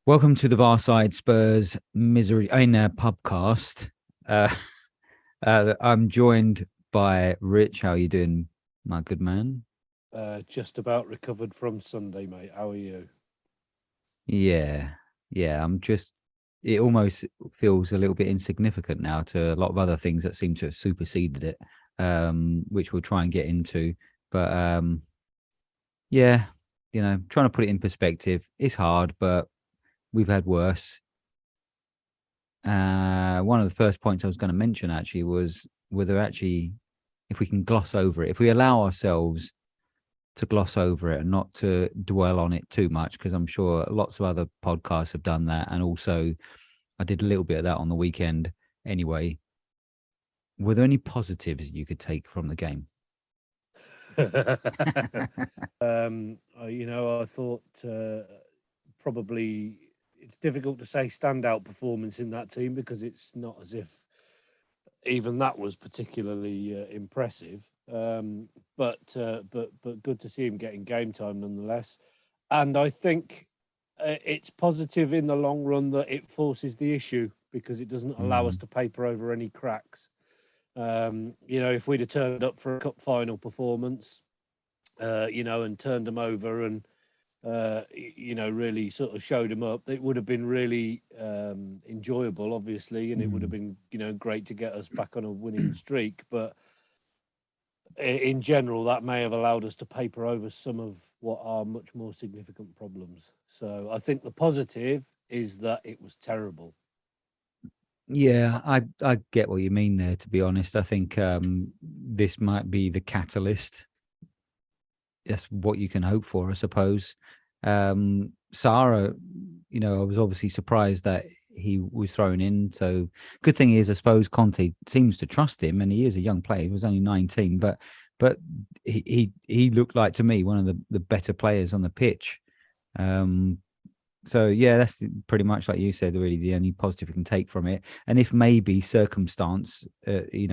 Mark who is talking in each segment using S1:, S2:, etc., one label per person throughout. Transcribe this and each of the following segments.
S1: Welcome to the Barside Spurs Misery Pubcast. Uh, I'm joined by Rich. How are you doing, my good man?
S2: Just about recovered from Sunday, mate. How are you?
S1: Yeah, yeah. It almost feels a little bit insignificant now to a lot of other things that seem to have superseded it, which we'll try and get into. But yeah, trying to put it in perspective, it's hard, but we've had worse. One of the first points I was going to mention actually was whether actually, if we can gloss over it, if we allow ourselves to gloss over it and not to dwell on it too much, because I'm sure lots of other podcasts have done that. And also, I did a little bit of that on the weekend anyway. Were there any positives you could take from the game?
S2: I thought probably it's difficult to say standout performance in that team because it's not as if even that was particularly impressive. But good to see him getting game time nonetheless. And I think it's positive in the long run that it forces the issue because it doesn't allow us
S1: Mm,
S2: to paper over any cracks. If we'd have turned up for a cup final performance, and turned them over and, really sort of showed them up, it would have been really enjoyable, obviously, and it would have
S1: mm.
S2: been, great to get us back on a winning streak. But in general, that may have allowed us to paper over some of what are much more significant problems. So I think the positive is that it was terrible.
S1: Yeah, I get what you mean there. To be honest, I think this might be the catalyst. That's what you can hope for, I suppose. Sarah, I was obviously surprised that he was thrown in. So good thing is, I suppose Conte seems to trust him, and he is a young player. He was only 19, but he looked like to me one of the better players on the pitch. Um, so yeah, that's pretty much like you said. Really, the only positive we can take from it, and if maybe circumstance,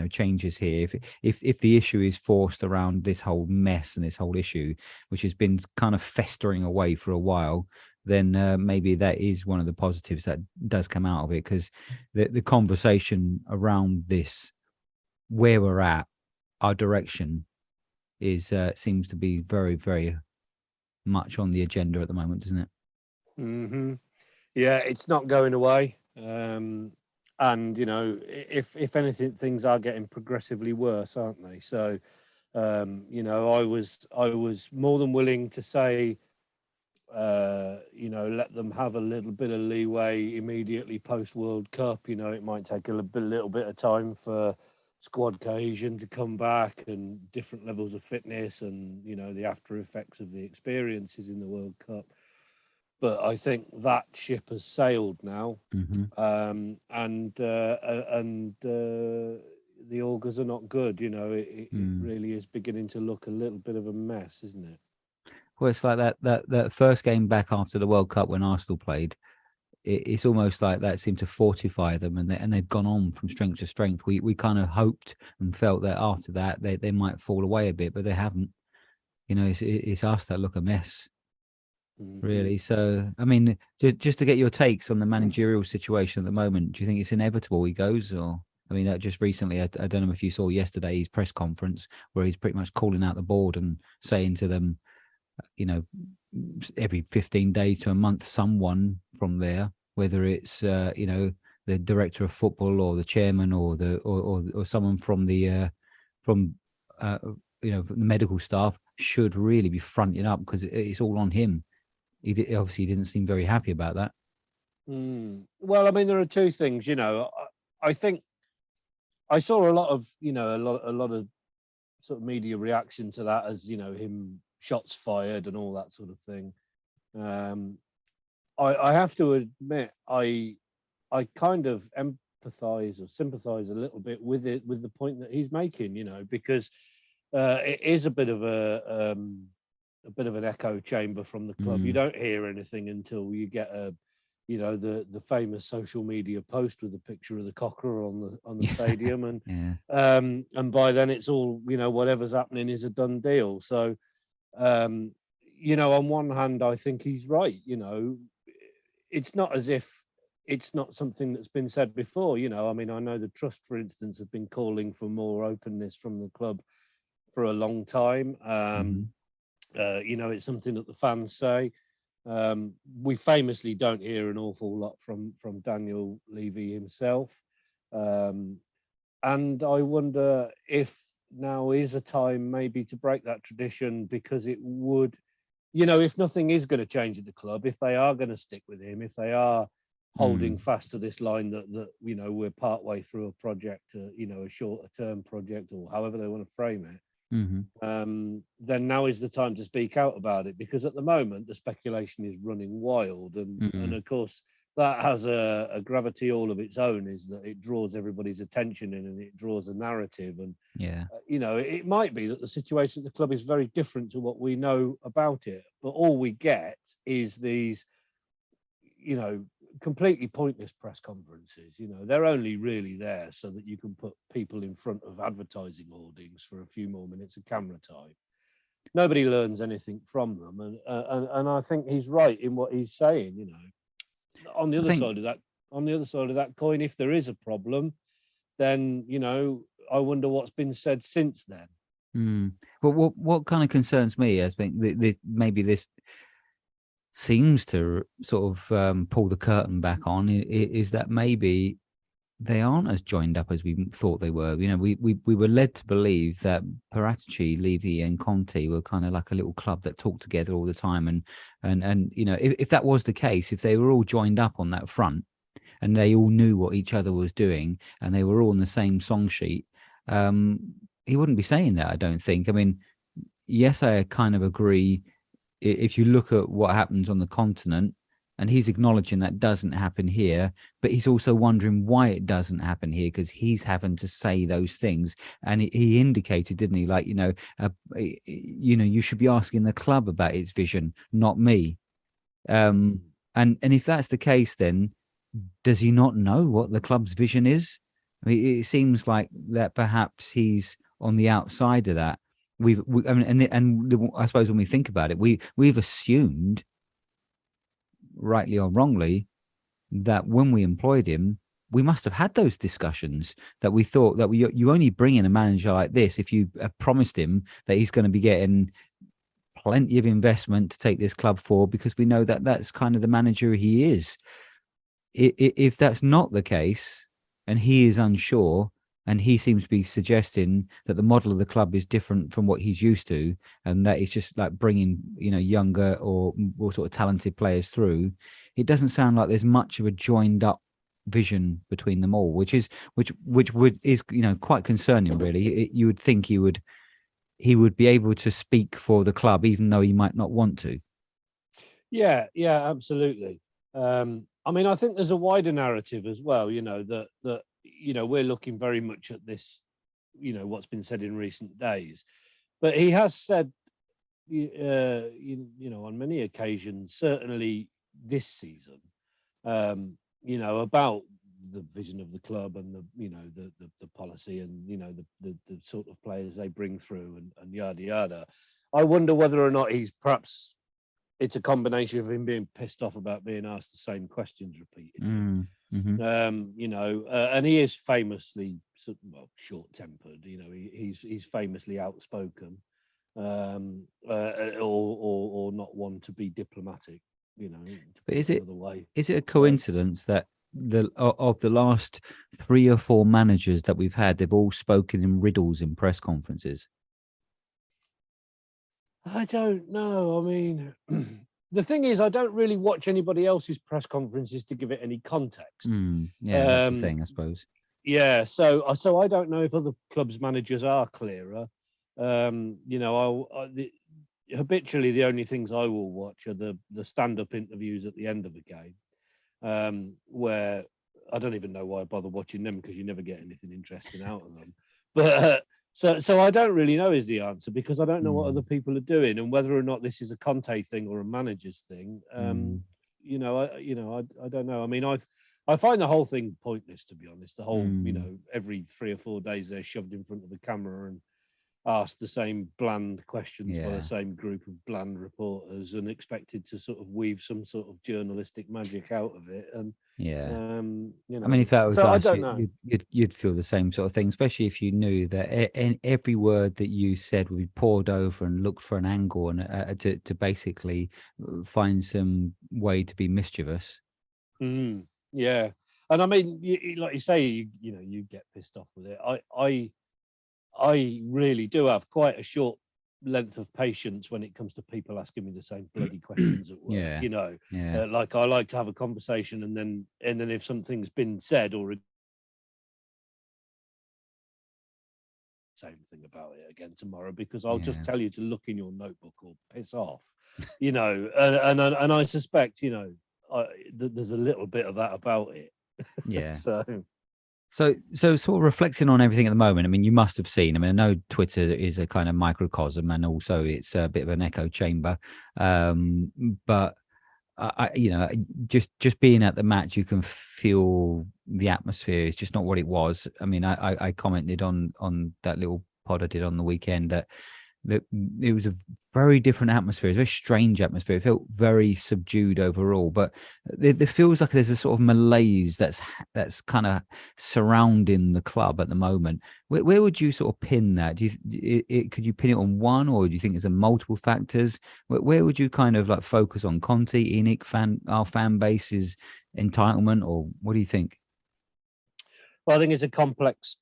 S1: changes here. If the issue is forced around this whole mess and this whole issue, which has been kind of festering away for a while, then maybe that is one of the positives that does come out of it, because the conversation around this, where we're at, our direction is seems to be very, very much on the agenda at the moment, doesn't it?
S2: Hmm. Yeah, it's not going away. And if anything, things are getting progressively worse, aren't they? So, I was more than willing to say, let them have a little bit of leeway immediately post World Cup. It might take little bit of time for squad cohesion to come back and different levels of fitness and the after effects of the experiences in the World Cup. But I think that ship has sailed now,
S1: Hmm.
S2: and the augurs are not good. It
S1: Mm.
S2: really is beginning to look a little bit of a mess, isn't it?
S1: Well, it's like that first game back after the World Cup when Arsenal played. It's almost like that seemed to fortify them, and they've gone on from strength to strength. We kind of hoped and felt that after that they might fall away a bit, but they haven't. It's us that look a mess,
S2: Hmm.
S1: really. So, I mean, just to get your takes on the managerial situation at the moment, do you think it's inevitable he goes, or? I mean, just recently, I don't know if you saw yesterday's press conference where he's pretty much calling out the board and saying to them, you know, every 15 days to a month, someone from there, whether it's, the director of football or the chairman or or someone from from, uh, the medical staff, should really be fronting up, because it's all on him. Obviously didn't seem very happy about that.
S2: Mm. Well, I mean, there are two things. I think I saw a lot of a lot of sort of media reaction to that as him shots fired and all that sort of thing. Um, I have to admit, I kind of empathise or sympathise a little bit with it, with the point that he's making. Because it is a bit of an echo chamber from the club. You
S1: Mm,
S2: don't hear anything until you get the famous social media post with the picture of the cocker on the
S1: yeah,
S2: stadium, and
S1: yeah.
S2: by then it's all whatever's happening is a done deal. So on one hand, I think he's right. it's not as if it's not something that's been said before. I mean, I know the trust, for instance, have been calling for more openness from the club for a long time.
S1: Mhm.
S2: It's something that the fans say. We famously don't hear an awful lot from Daniel Levy himself. Um, and I wonder if now is a time maybe to break that tradition, because it would, if nothing is going to change at the club, if they are going to stick with him, if they are holding
S1: Mm.
S2: fast to this line that we're part way through a project, a shorter term project, or however they want to frame it,
S1: Mhm.
S2: then now is the time to speak out about it, because at the moment the speculation is running wild, and
S1: Mm.
S2: of course that has a gravity all of its own, is that it draws everybody's attention in, and it draws a narrative, and
S1: Yeah.
S2: it might be that the situation at the club is very different to what we know about it, but all we get is these, you know, completely pointless press conferences. They're only really there so that you can put people in front of advertising hoardings for a few more minutes of camera time. Nobody learns anything from them, and I think he's right in what he's saying. On the
S1: I
S2: other
S1: think.
S2: side of that, coin, if there is a problem, then I wonder what's been said since then.
S1: Well, what kind of concerns me, I think this maybe this seems to sort of pull the curtain back on is that maybe they aren't as joined up as we thought they were. We were led to believe that Paratici, Levy, and Conte were kind of like a little club that talked together all the time, and if that was the case, if they were all joined up on that front and they all knew what each other was doing and they were all on the same song sheet, um, he wouldn't be saying that, I don't think. I mean, yes, I kind of agree. If you look at what happens on the continent, and he's acknowledging that doesn't happen here, but he's also wondering why it doesn't happen here, because he's having to say those things. And he indicated, didn't he, like, you should be asking the club about its vision, not me.
S2: Mm.
S1: And if that's the case, then does he not know what the club's vision is? I mean, it seems like that perhaps he's on the outside of that. I mean, I suppose when we think about it, we've assumed, rightly or wrongly, that when we employed him, we must have had those discussions, that we thought that you only bring in a manager like this if you promised him that he's going to be getting plenty of investment to take this club forward, because we know that that's kind of the manager he is. If that's not the case and he is unsure, and he seems to be suggesting that the model of the club is different from what he's used to, and that it's just like bringing younger or more sort of talented players through, it doesn't sound like there's much of a joined up vision between them all, which would is quite concerning, really. You would think he would be able to speak for the club even though he might not want to.
S2: Yeah, absolutely. I mean, I think there's a wider narrative as well. That we're looking very much at this. What's been said in recent days, but he has said, on many occasions, certainly this season, about the vision of the club, and the policy, and the sort of players they bring through, and yada yada. I wonder whether or not he's perhaps it's a combination of him being pissed off about being asked the same questions repeatedly.
S1: Mm-hmm.
S2: And he is famously short-tempered. He's famously outspoken, or not one to be diplomatic. To
S1: But
S2: put it another way.
S1: is it a coincidence that of the last 3 or 4 managers that we've had, they've all spoken in riddles in press conferences?
S2: I don't know. I mean, the thing is, I don't really watch anybody else's press conferences to give it any context.
S1: Yeah, that's the thing, I suppose.
S2: Yeah, so I don't know if other clubs' managers are clearer. Habitually the only things I will watch are the stand-up interviews at the end of the game, where I don't even know why I bother watching them, because you never get anything interesting out of them. But so I don't really know is the answer, because I don't know what other
S1: Mm,
S2: people are doing, and whether or not this is a Conte thing or a manager's thing.
S1: mm,
S2: I don't know. I mean, I find the whole thing pointless, to be honest. The whole,
S1: mm.
S2: every 3 or 4 days they're shoved in front of the camera, and asked the same bland questions by
S1: Yeah.
S2: the same group of bland reporters and expected to sort of weave some sort of journalistic magic out of it. And
S1: Yeah.
S2: you
S1: I mean,
S2: know,
S1: if that was
S2: so I
S1: us,
S2: don't know.
S1: you'd feel the same sort of thing, especially if you knew that every word that you said would be poured over and looked for an angle and to basically find some way to be mischievous.
S2: Yeah, and I mean, like you say, you know, you get pissed off with it. I really do have quite a short length of patience when it comes to people asking me the same bloody questions at work.
S1: Yeah.
S2: You know,
S1: Yeah.
S2: like I like to have a conversation, and then if something's been said or same thing about it again tomorrow, because I'll just
S1: Yeah.
S2: tell you to look in your notebook or piss off. You know, and I suspect, you know, there's a little bit of that about it.
S1: Yeah.
S2: So
S1: So sort of reflecting on everything at the moment, I mean, you must have seen, I mean, I know Twitter is a kind of microcosm and also it's a bit of an echo chamber. But you know, just being at the match, you can feel the atmosphere is just not what it was. I mean, I commented on that little pod I did on the weekend that it was a very different atmosphere. It's a very strange atmosphere. It felt very subdued overall, but it feels like there's a sort of malaise that's kind of surrounding the club at the moment. Where would you sort of pin that? Do you could you pin it on one, or do you think there's a multiple factors? Where would you kind of like focus on? Conte, ENIC, our fan base's entitlement, or what do you think?
S2: well, I think it's a complex,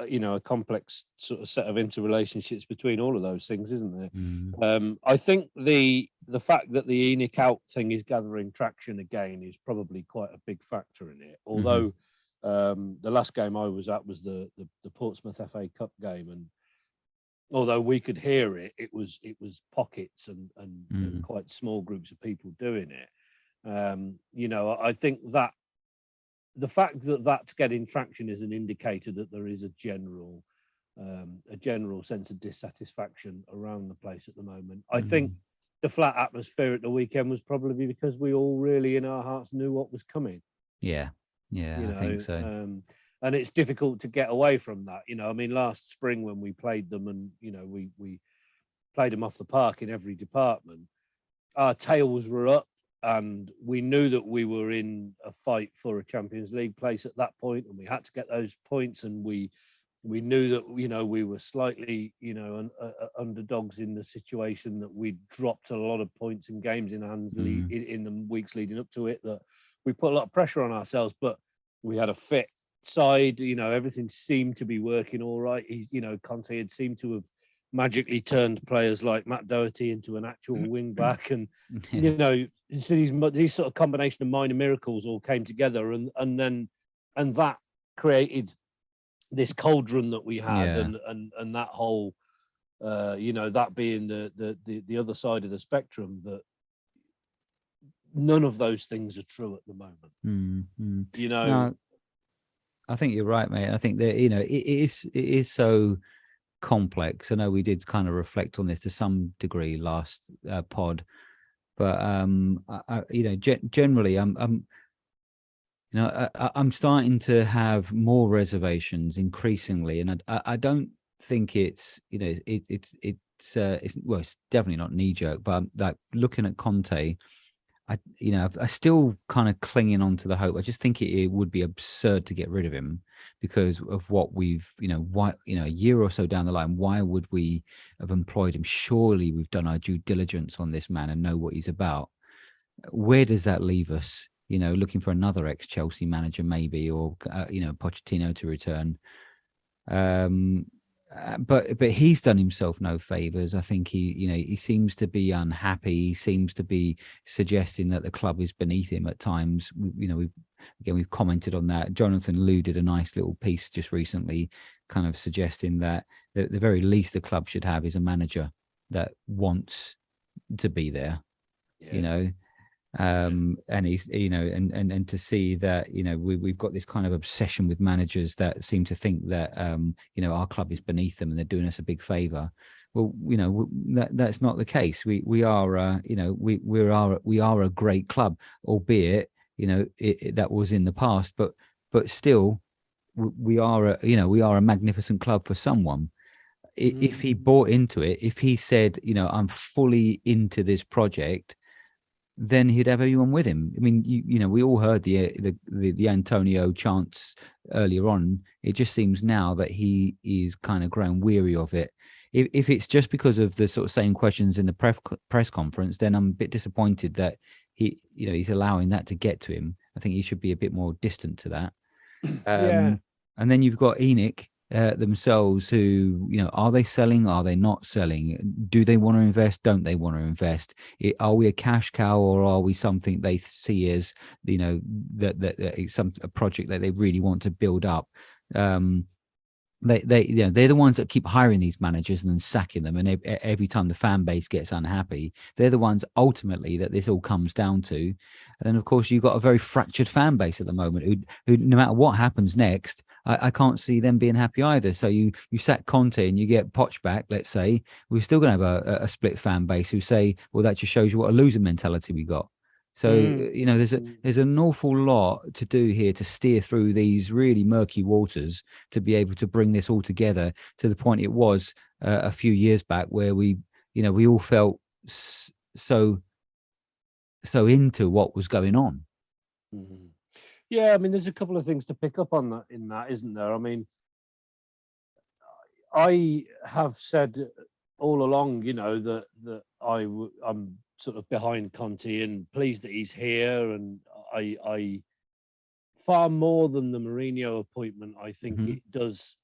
S2: you know, a complex sort of set of interrelationships between all of those things, isn't there?
S1: Mm,
S2: I think the fact that the ENIC out thing is gathering traction again is probably quite a big factor in it.
S1: hmm
S2: Although the last game I was at was the Portsmouth FA Cup game, and although we could hear it, it was pockets and
S1: mm,
S2: quite small groups of people doing it. You know, I think that the fact that that's getting traction is an indicator that there is a general sense of dissatisfaction around the place at the moment. I think
S1: mm.
S2: the flat atmosphere at the weekend was probably because we all really in our hearts knew what was coming,
S1: Yeah, yeah,
S2: you
S1: I think
S2: know.
S1: so.
S2: And it's difficult to get away from that, you know. I mean, last spring when we played them, and you know, we played them off the park in every department, our tails were up, and we knew that we were in a fight for a Champions League place at that point, and we had to get those points. And we knew that, you know, we were slightly, you know, underdogs in the situation, that we dropped a lot of points in games in hands
S1: Mm,
S2: in the weeks leading up to it, that we put a lot of pressure on ourselves. But we had a fit side, you know, everything seemed to be working all right. You know, Conte had seemed to have magically turned players like Matt Doherty into an actual wing back, and
S1: yeah,
S2: you know, so these sort of combination of minor miracles all came together, and that created this cauldron that we had,
S1: yeah.
S2: and that whole, you know, that being the other side of the spectrum, that none of those things are true at the moment.
S1: Mm, mm.
S2: You know,
S1: No, I think you're right, mate. I think that, you know, it is so complex. I know we did kind of reflect on this to some degree last pod, but you know, generally, you know, I'm starting to have more reservations increasingly, and I don't think it's, you know, it's well, it's definitely not knee jerk, but like looking at Conte. You know, I still kind of clinging on to the hope. I just think it would be absurd to get rid of him because of what we've, you know, why, you know, a year or so down the line, why would we have employed him? Surely we've done our due diligence on this man and know what he's about. Where does that leave us? You know, looking for another ex-Chelsea manager, maybe, or you know, Pochettino to return. Um, but he's done himself no favors. I think you know, he seems to be unhappy. He seems to be suggesting that the club is beneath him at times. You know, we've commented on that. Jonathan Liu did a nice little piece just recently, kind of suggesting that the very least the club should have is a manager that wants to be there. You
S2: yeah,
S1: know,
S2: yeah,
S1: and he's, you know, and to see that, you know, we've got this kind of obsession with managers that seem to think that you know, our club is beneath them and they're doing us a big favor. Well, you know, that's not the case. We are you know, we are a great club, albeit, you know, that was in the past, but still we are a, you know, we are a magnificent club for someone. if he bought into it, if he said, I'm fully into this project, then he'd have everyone with him. I mean, we all heard the Antonio chants earlier on. It just seems now that he is kind of grown weary of it. If it's just because of the sort of same questions in the press conference, then I'm a bit disappointed that he's allowing that to get to him. I think he should be a bit more distant to that.
S2: Yeah.
S1: And then you've got ENIC themselves, who, are they selling? Are they not selling? Do they want to invest? Don't they want to invest? Are we a cash cow, or are we something they see as, that it's a project that they really want to build up? They're the ones that keep hiring these managers and then sacking them, and every time the fan base gets unhappy, they're the ones ultimately that this all comes down to. And then, of course, you've got a very fractured fan base at the moment, who no matter what happens next, I can't see them being happy either. So you sack Conte and you get Poch back, let's say, we're still going to have a split fan base who say, well, that just shows you what a loser mentality we got. So there's an awful lot to do here to steer through these really murky waters to be able to bring this all together to the point it was a few years back, where we all felt so into what was going on.
S2: Yeah, I mean, there's a couple of things to pick up on that isn't there? I mean, I have said all along, that I'm sort of behind Conte and pleased that he's here, and I far more than the Mourinho appointment, I think it does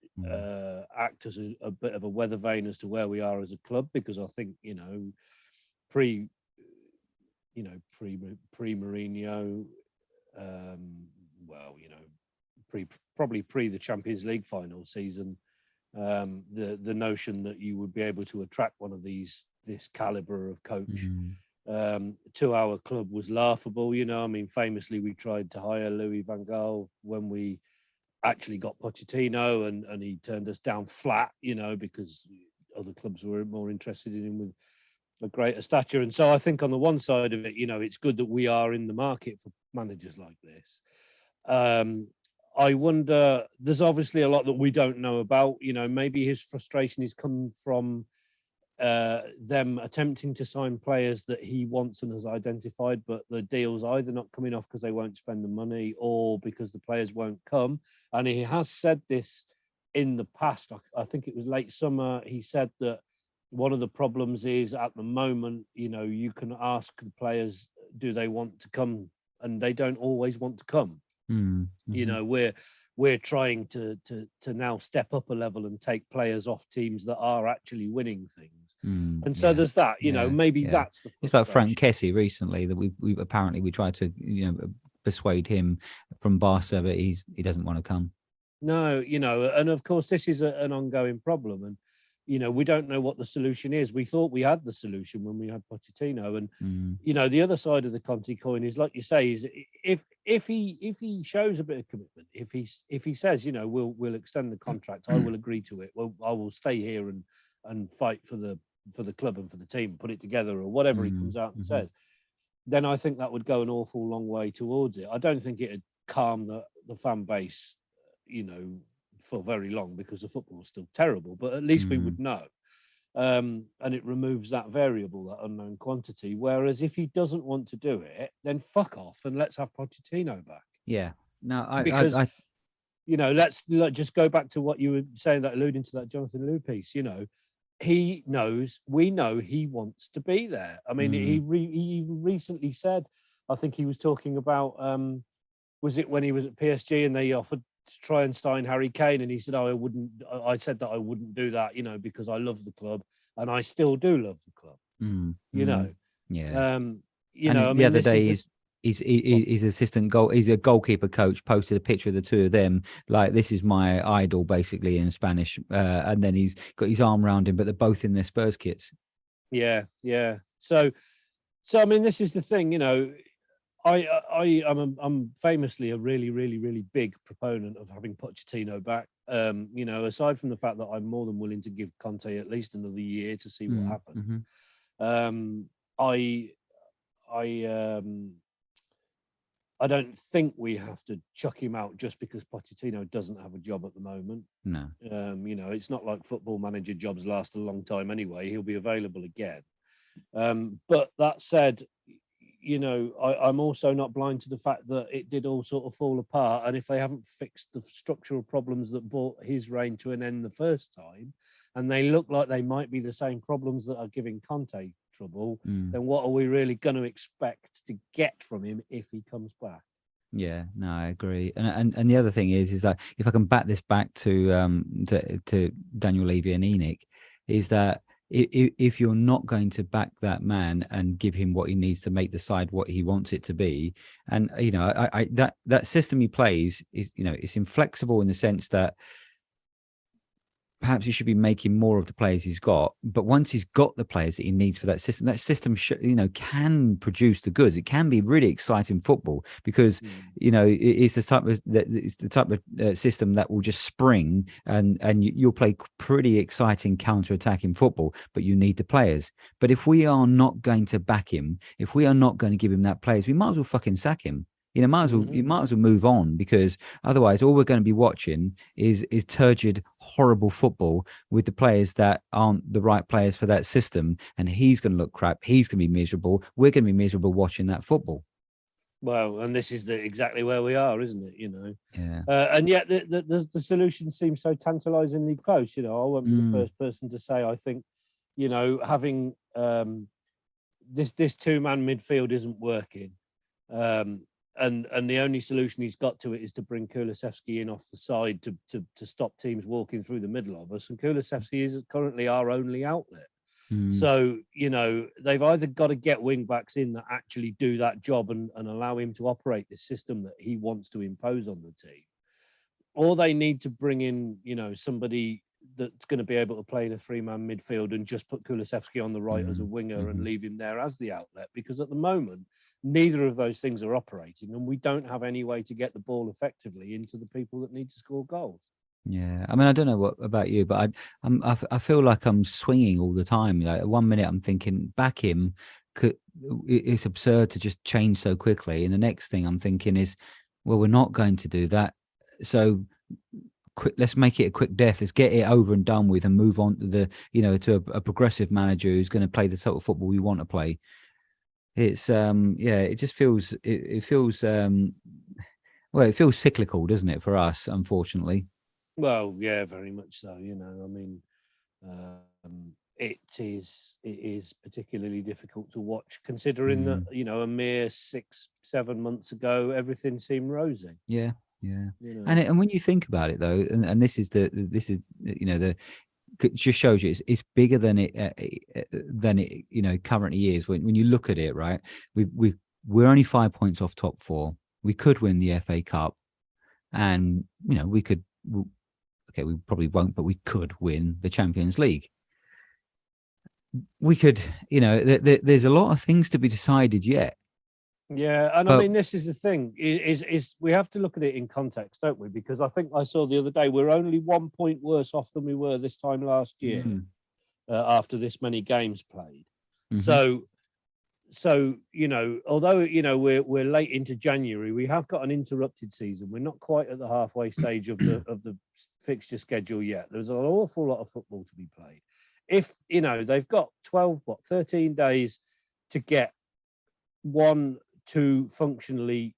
S2: act as a bit of a weather vane as to where we are as a club, because I think pre Mourinho, probably pre the Champions League final season, the notion that you would be able to attract one of this caliber of coach to our club was laughable. I mean, famously, we tried to hire Louis van Gaal when we actually got Pochettino, and he turned us down flat, because other clubs were more interested in him with a greater stature. And so I think on the one side of it, it's good that we are in the market for managers like this. I wonder, there's obviously a lot that we don't know about. Maybe his frustration has come from them attempting to sign players that he wants and has identified, but the deal's either not coming off because they won't spend the money, or because the players won't come. And he has said this in the past. I think it was late summer. He said that one of the problems is, at the moment, you can ask the players, do they want to come? And they don't always want to come. We're trying to now step up a level and take players off teams that are actually winning things. And so there's that, maybe that's the frustration.
S1: It's like Frank Kessie recently, that we apparently tried to persuade him from Barca, but he doesn't want to come.
S2: No, and of course this is an ongoing problem, and we don't know what the solution is. We thought we had the solution when we had Pochettino, and the other side of the Conte coin is, like you say, is if he shows a bit of commitment, if he says, we'll extend the contract, I will agree to it. Well, I will stay here and fight for the club and for the team, put it together, or whatever he comes out and says. Then I think that would go an awful long way towards it. I don't think it'd calm the fan base, for very long, because the football is still terrible, but at least we would know. And it removes that variable, that unknown quantity. Whereas if he doesn't want to do it, then fuck off and let's have Pochettino back.
S1: Yeah. No,
S2: because let's just go back to what you were saying, that alluding to that Jonathan Liu piece. We know he wants to be there. I mean, he recently said, I think he was talking about, was it when he was at PSG and they offered to try and sign Harry Kane, and he said, I said that I wouldn't do that, because I love the club, and I still do love the club.
S1: Yeah.
S2: The
S1: other day, his assistant he's a goalkeeper coach, posted a picture of the two of them, like, this is my idol, basically, in Spanish, and then he's got his arm around him, but they're both in their Spurs kits.
S2: Yeah. So I mean, this is the thing, I'm famously a really, really, really big proponent of having Pochettino back. Aside from the fact that I'm more than willing to give Conte at least another year to see what happens. I don't think we have to chuck him out just because Pochettino doesn't have a job at the moment.
S1: No.
S2: You know, it's not like football manager jobs last a long time anyway. He'll be available again. But that said, you know, I'm also not blind to the fact that it did all sort of fall apart. And if they haven't fixed the structural problems that brought his reign to an end the first time, and they look like they might be the same problems that are giving Conte trouble, then what are we really going to expect to get from him if he comes back?
S1: Yeah, no, I agree. And the other thing is that if I can back this back to Daniel Levy and Enoch, is that if you're not going to back that man and give him what he needs to make the side what he wants it to be, and you know, I that system he plays is, you know, it's inflexible in the sense that perhaps he should be making more of the players he's got. But once he's got the players that he needs for that system you know, can produce the goods. It can be really exciting football because, you know, it's the type of system that will just spring and you'll play pretty exciting counter-attacking football, but you need the players. But if we are not going to back him, if we are not going to give him that players, we might as well fucking sack him. You know, you might as well move on, because otherwise all we're going to be watching is turgid, horrible football with the players that aren't the right players for that system. And he's going to look crap. He's going to be miserable. We're going to be miserable watching that football.
S2: Well, and this is exactly where we are, isn't it? You know,
S1: yeah.
S2: And yet the solution seems so tantalisingly close. You know, I won't be the first person to say I think, you know, having this two-man midfield isn't working. And the only solution he's got to it is to bring Kulusevski in off the side to stop teams walking through the middle of us. And Kulusevski is currently our only outlet. So, you know, they've either got to get wing backs in that actually do that job and allow him to operate this system that he wants to impose on the team, or they need to bring in, you know, somebody that's going to be able to play in a three-man midfield and just put Kulusevski on the right as a winger and leave him there as the outlet. Because at the moment, neither of those things are operating, and we don't have any way to get the ball effectively into the people that need to score goals.
S1: Yeah, I mean, I don't know what about you, but I feel like I'm swinging all the time. Like 1 minute I'm thinking back him, it's absurd to just change so quickly, and the next thing I'm thinking is, well, we're not going to do that, so quick, let's make it a quick death. Let's get it over and done with and move on to the, you know, to a progressive manager who's going to play the sort of football we want to play. It's it just feels it feels well, it feels cyclical, doesn't it, for us, unfortunately.
S2: Well, yeah, very much so. You know, I mean, it is particularly difficult to watch, considering that, you know, a mere 6-7 months ago everything seemed rosy.
S1: Yeah, yeah.
S2: You know?
S1: And when you think about it, though, and this is you know, it just shows you it's bigger than it you know currently is. When you look at it, right, we're only 5 points off top four. We could win the FA Cup, and you know we could. Okay, we probably won't, but we could win the Champions League. We could, you know, there's a lot of things to be decided yet.
S2: Yeah, and I mean, this is the thing: is we have to look at it in context, don't we? Because I think I saw the other day we're only 1 point worse off than we were this time last year, after this many games played. So you know, although you know we're late into January, we have got an interrupted season. We're not quite at the halfway stage of the fixture schedule yet. There's an awful lot of football to be played. If you know they've got 13 days to get 1-2 functionally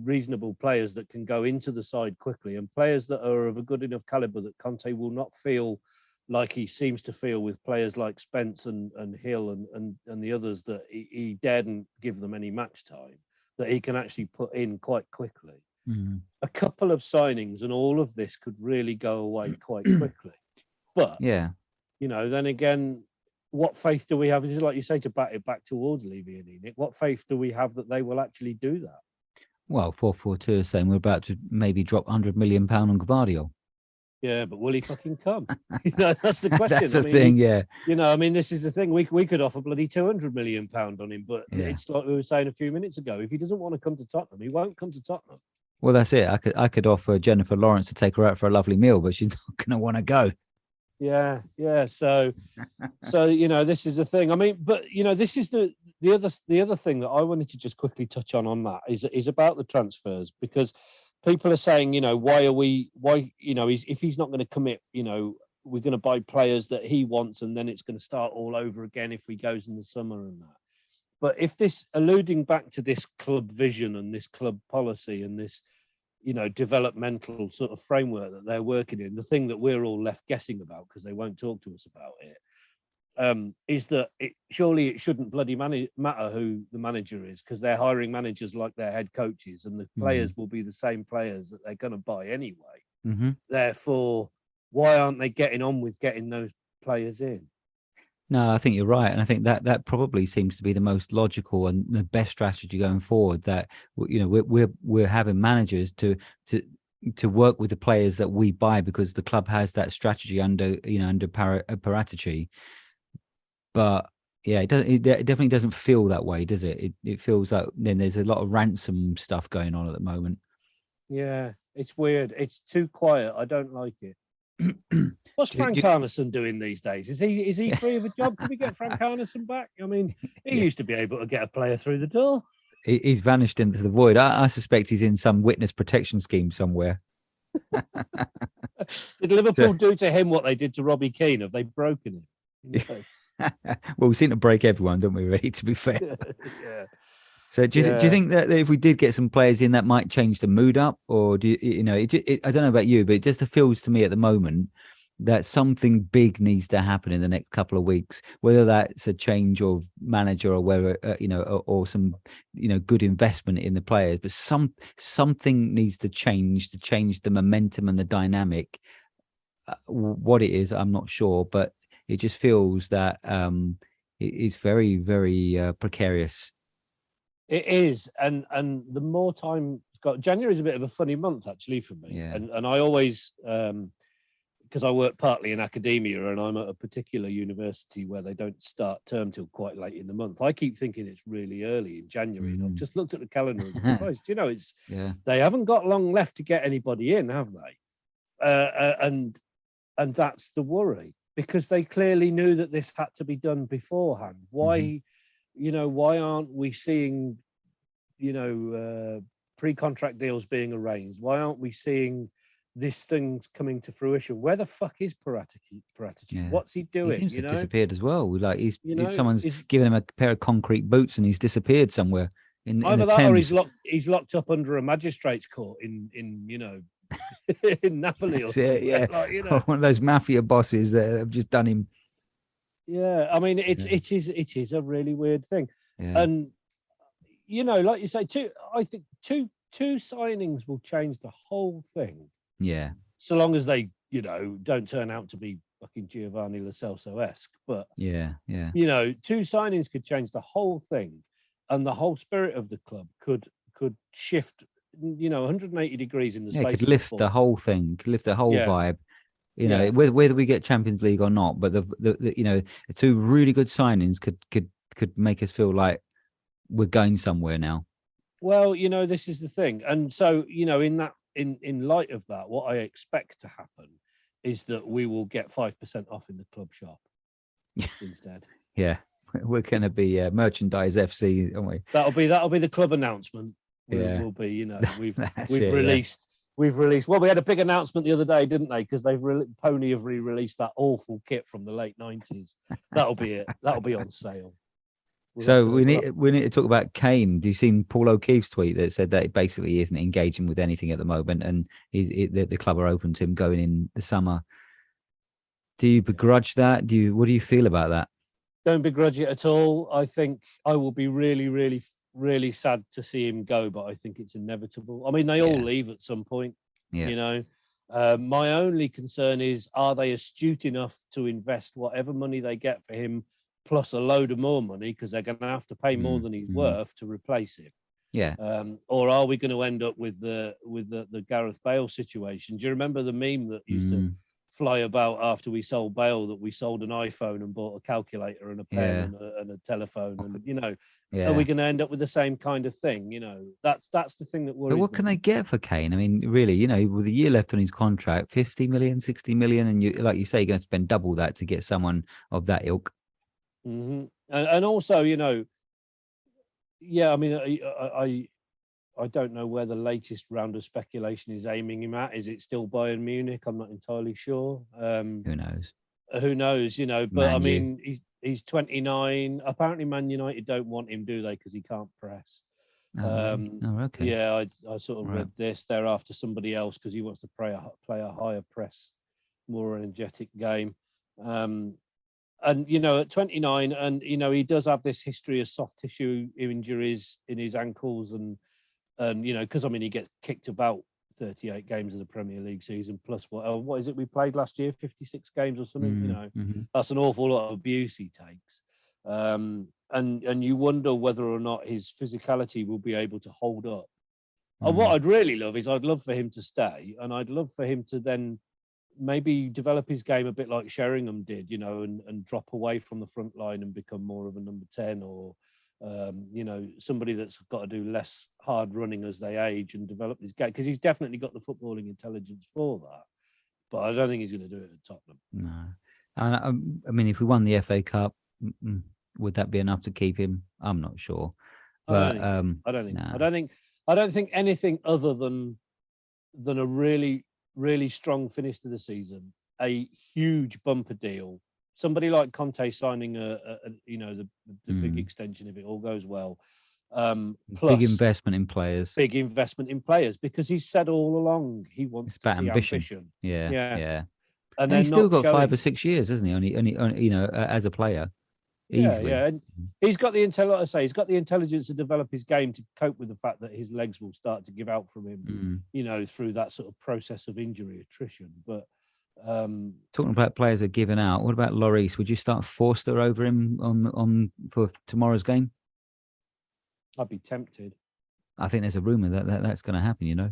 S2: reasonable players that can go into the side quickly, and players that are of a good enough caliber that Conte will not feel like he seems to feel with players like Spence and Hill and the others, that he daren't give them any match time, that he can actually put in quite quickly. A couple of signings and all of this could really go away quite quickly. But
S1: yeah,
S2: you know, then again, what faith do we have? Just like you say, to bat it back towards Levy and Enoch, what faith do we have that they will actually do that?
S1: Well, 442 is saying we're about to maybe drop £100 million on Gvardiol.
S2: Yeah, but will he fucking come? You know, that's the question.
S1: That's the thing, yeah.
S2: You know, I mean, this is the thing. We could offer bloody £200 million on him, but it's like we were saying a few minutes ago. If he doesn't want to come to Tottenham, he won't come to Tottenham.
S1: Well, that's it. I could offer Jennifer Lawrence to take her out for a lovely meal, but she's not going to want to go.
S2: Yeah. So you know, this is the thing. I mean, but you know, this is the other thing that I wanted to just quickly touch on that is about the transfers, because people are saying, why if he's not going to commit, we're going to buy players that he wants, and then it's going to start all over again if he goes in the summer and that. But if this, alluding back to this club vision and this club policy and this, developmental sort of framework that they're working in, the thing that we're all left guessing about because they won't talk to us about it, is that surely it shouldn't bloody matter who the manager is, because they're hiring managers like their head coaches, and the players will be the same players that they're going to buy anyway. Therefore, why aren't they getting on with getting those players in?
S1: No, I think you're right, and I think that probably seems to be the most logical and the best strategy going forward. That we're having managers to work with the players that we buy, because the club has that strategy under Paratici. But yeah, it definitely doesn't feel that way, does it? It feels like then there's a lot of ransom stuff going on at the moment.
S2: Yeah, it's weird. It's too quiet. I don't like it. What's Frank Arneson doing these days? Is he free of a job? Can we get Frank Arneson back? I mean, he used to be able to get a player through the door.
S1: He's vanished into the void. I suspect he's in some witness protection scheme somewhere.
S2: Did Liverpool do to him what they did to Robbie Keane? Have they broken him?
S1: Well, we seem to break everyone, don't we, really, to be fair?
S2: Yeah.
S1: So do you think that if we did get some players in, that might change the mood up? Or do I don't know about you, but it just feels to me at the moment that something big needs to happen in the next couple of weeks, whether that's a change of manager or whether, or some, good investment in the players, but something needs to change the momentum and the dynamic. What it is, I'm not sure, but it just feels that it's very, very precarious.
S2: It is, and the more time got, January is a bit of a funny month actually for me, and I always, because I work partly in academia and I'm at a particular university where they don't start term till quite late in the month. I keep thinking it's really early in January, and I've just looked at the calendar and Christ, it's they haven't got long left to get anybody in, have they? And that's the worry, because they clearly knew that this had to be done beforehand. Why? Why aren't we seeing, pre-contract deals being arranged? Why aren't we seeing this thing's coming to fruition? Where the fuck is Paratici?
S1: Yeah.
S2: What's he doing?
S1: He seems to have disappeared as well. Like someone's given him a pair of concrete boots and he's disappeared somewhere in
S2: either
S1: the
S2: that
S1: Thames.
S2: Or he's locked up under a magistrate's court in in Napoli or something.
S1: Yeah.
S2: Like,
S1: one of those mafia bosses that have just done him.
S2: Yeah, I mean, it is a really weird thing, and like you say, I think two signings will change the whole thing.
S1: Yeah,
S2: so long as they, don't turn out to be fucking Giovanni Lo Celso-esque. But
S1: yeah,
S2: two signings could change the whole thing, and the whole spirit of the club could shift, 180 degrees in the space.
S1: It could lift the whole thing, could lift the whole vibe. Whether we get Champions League or not, but the two really good signings could make us feel like we're going somewhere now.
S2: Well, this is the thing, and so in light of that, what I expect to happen is that we will get 5% off in the club shop instead.
S1: Yeah, we're going to be Merchandise FC, aren't we?
S2: That'll be the club announcement. We'll be, we've released. We've released. Well, we had a big announcement the other day, didn't they? Because Pony have re-released that awful kit from the late 90s. That'll be it. That'll be on sale.
S1: So we need to talk about Kane. Do you seen Paul O'Keefe's tweet that said that basically he isn't engaging with anything at the moment, and the club are open to him going in the summer? Do you begrudge that? What do you feel about that?
S2: Don't begrudge it at all. I think I will be really, really, really sad to see him go, but I think it's inevitable. I mean, they all leave at some point. My only concern is, are they astute enough to invest whatever money they get for him plus a load of more money, because they're going to have to pay more than he's worth to replace him? Or are we going to end up with the Gareth Bale situation? Do you remember the meme that used to fly about after we sold Bale, that we sold an iPhone and bought a calculator and a pen and a telephone, and are we going to end up with the same kind of thing? That's the thing that worries me.
S1: But what can they get for Kane? I mean, really, with a year left on his contract, 50 million, 60 million, and you, like you say, you're going to spend double that to get someone of that ilk.
S2: And also, yeah, I mean, I don't know where the latest round of speculation is aiming him at. Is it still Bayern Munich? I'm not entirely sure.
S1: Who knows?
S2: Who knows? You know, but I
S1: Man U.
S2: mean, he's 29. Apparently, Man United don't want him, do they? Because he can't press.
S1: Oh, really? Oh, okay.
S2: Yeah, I sort of
S1: Right.
S2: read this. They're after somebody else because he wants to play a higher press, more energetic game. And you know, at 29, and you know, he does have this history of soft tissue injuries in his ankles, and you know, because I mean, he gets kicked about 38 games of the Premier League season plus what is it we played last year, 56 games or something. You know, that's an awful lot of abuse he takes. And you wonder whether or not his physicality will be able to hold up. And what I'd really love is I'd love for him to stay, and I'd love for him to then maybe develop his game a bit like Sheringham did, you know, and drop away from the front line and become more of a number 10, or you know, somebody that's got to do less hard running as they age and develop his game, because he's definitely got the footballing intelligence for that. But I don't think he's going to do it at Tottenham.
S1: No. I mean, if we won the FA Cup, would that be enough to keep him? I'm not sure. But
S2: I don't think anything other than a really, really strong finish to the season, a huge bumper deal, somebody like Conte signing you know, the big extension if it all goes well. Plus
S1: big investment in players.
S2: Big investment in players, because he's said all along he wants to see ambition.
S1: Yeah.
S2: And
S1: he's still got 5 or 6 years, hasn't he? Only you know, as a player. Easily.
S2: Yeah. And he's got the like I say, he's got the intelligence to develop his game to cope with the fact that his legs will start to give out from him, you know, through that sort of process of injury attrition. But
S1: talking about players who are giving out, what about Lloris? Would you start Forster over him on for tomorrow's game?
S2: I'd be tempted.
S1: I think there's a rumor that that's going to happen, you know.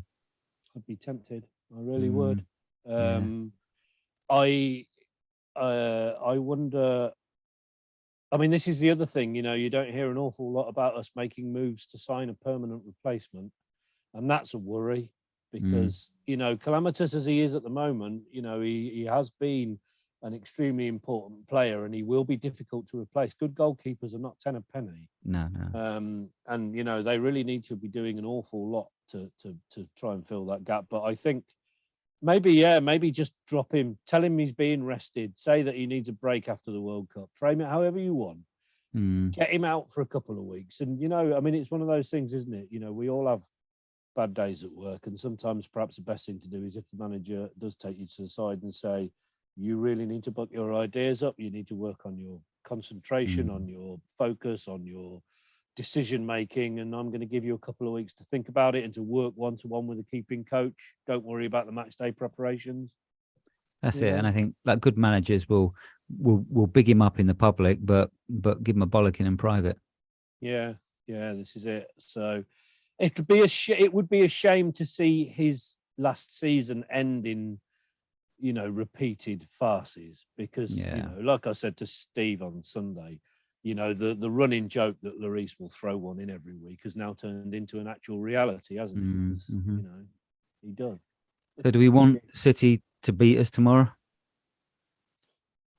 S2: I'd be tempted. I really would. I wonder. I mean, this is the other thing, you know, you don't hear an awful lot about us making moves to sign a permanent replacement. And that's a worry because, you know, calamitous as he is at the moment, you know, he has been an extremely important player and he will be difficult to replace. Good goalkeepers are not 10 a penny.
S1: No.
S2: And, you know, they really need to be doing an awful lot to try and fill that gap. But I think maybe just drop him, tell him he's being rested, say that he needs a break after the World Cup, frame it however you want, get him out for a couple of weeks. And, you know, I mean, it's one of those things, isn't it? You know, we all have bad days at work, and sometimes perhaps the best thing to do is if the manager does take you to the side and say, you really need to buck your ideas up, you need to work on your concentration, on your focus, on your decision making, and I'm going to give you a couple of weeks to think about it and to work one-to-one with the keeping coach. Don't worry about the match day preparations.
S1: That's it. And I think like good managers will big him up in the public, but give him a bollocking in private.
S2: Yeah, this is it. So it would be a shame to see his last season end in, you know, repeated farces, because you know, like I said to Steve on Sunday, you know, the running joke that Lloris will throw one in every week has now turned into an actual reality, hasn't it? You know, he does.
S1: So do we want City to beat us tomorrow?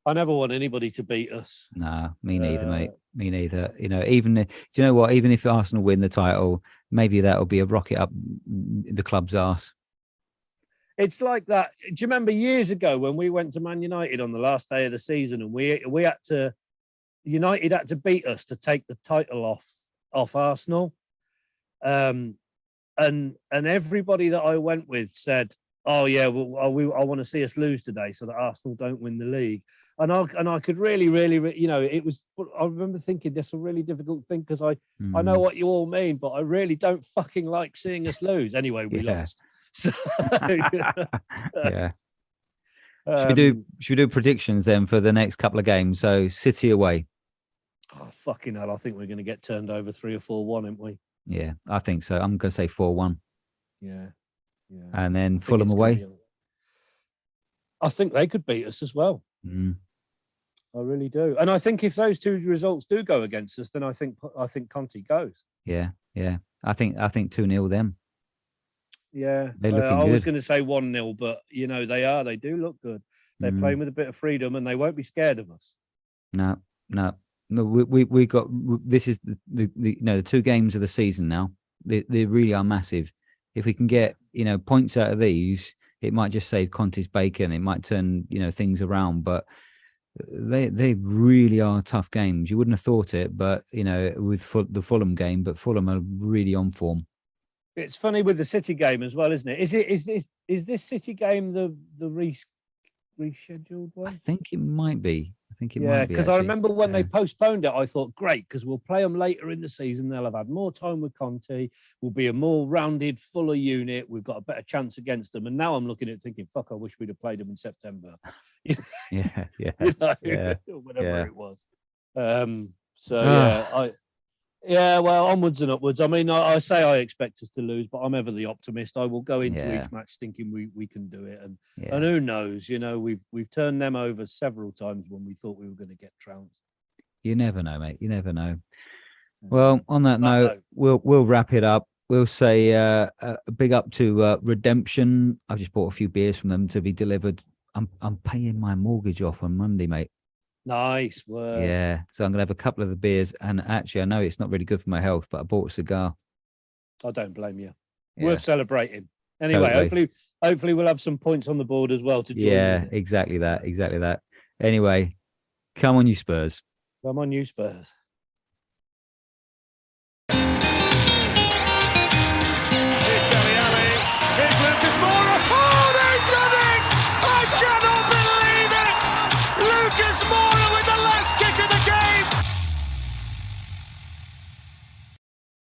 S2: I never want anybody to beat us.
S1: Nah, me neither, mate. Me neither. You know, do you know what? Even if Arsenal win the title, maybe that'll be a rocket up the club's arse.
S2: It's like that. Do you remember years ago when we went to Man United on the last day of the season and we had to, United had to beat us to take the title off Arsenal, and everybody that I went with said, "Oh yeah, well, I want to see us lose today so that Arsenal don't win the league." And I could really, you know, it was. I remember thinking that's a really difficult thing because I know what you all mean, but I really don't fucking like seeing us lose. Anyway, we lost. So,
S1: yeah. Should we do predictions then for the next couple of games? So City away.
S2: Oh, fucking hell! I think we're going to get turned over 3 or 4-1, aren't we?
S1: Yeah, I think so. I'm going to say 4-1.
S2: Yeah.
S1: And then Fulham away.
S2: I think they could beat us as well. I really do. And I think if those two results do go against us, then I think Conte goes.
S1: Yeah. I think 2-0 them.
S2: Yeah,
S1: they're looking good.
S2: I was going to say 1-0, but you know they do look good. They're playing with a bit of freedom, and they won't be scared of us.
S1: No. No, we got this is the the 2 games of the season now. They really are massive. If we can get points out of these, it might just save Conte's bacon. It might turn things around. But they really are tough games. You wouldn't have thought it, but with the Fulham game, but Fulham are really on form.
S2: It's funny with the City game as well, isn't it? Is this City game the rescheduled
S1: I
S2: one?
S1: think it might be. I think it
S2: Yeah,
S1: might be
S2: because I
S1: actually.
S2: remember when they postponed it, I thought, great, because we'll play them later in the season. They'll have had more time with Conte. We'll be a more rounded, fuller unit. We've got a better chance against them. And now I'm looking at it thinking, fuck, I wish we'd have played them in September.
S1: Yeah, yeah, yeah,
S2: whatever
S1: yeah.
S2: it was. So yeah, yeah, well, onwards and upwards. I mean, I say I expect us to lose, but I'm ever the optimist. I will go into
S1: Yeah,
S2: each match thinking we can do it, and
S1: yeah.
S2: who knows? We've turned them over several times when we thought we were going to get trounced.
S1: You never know, mate. You never know. Well, on that note, we'll wrap it up. We'll say a big up to Redemption. I've just bought a few beers from them to be delivered. I'm paying my mortgage off on Monday, mate.
S2: Nice work.
S1: Yeah, so I'm gonna have a couple of the beers, and actually, I know it's not really good for my health, but I bought a cigar.
S2: I don't blame you.
S1: Yeah,
S2: Worth celebrating. Anyway,
S1: totally.
S2: hopefully we'll have some points on the board as well to join.
S1: Yeah, exactly that. Exactly that. Anyway, come on, you Spurs.
S2: Come on, you Spurs.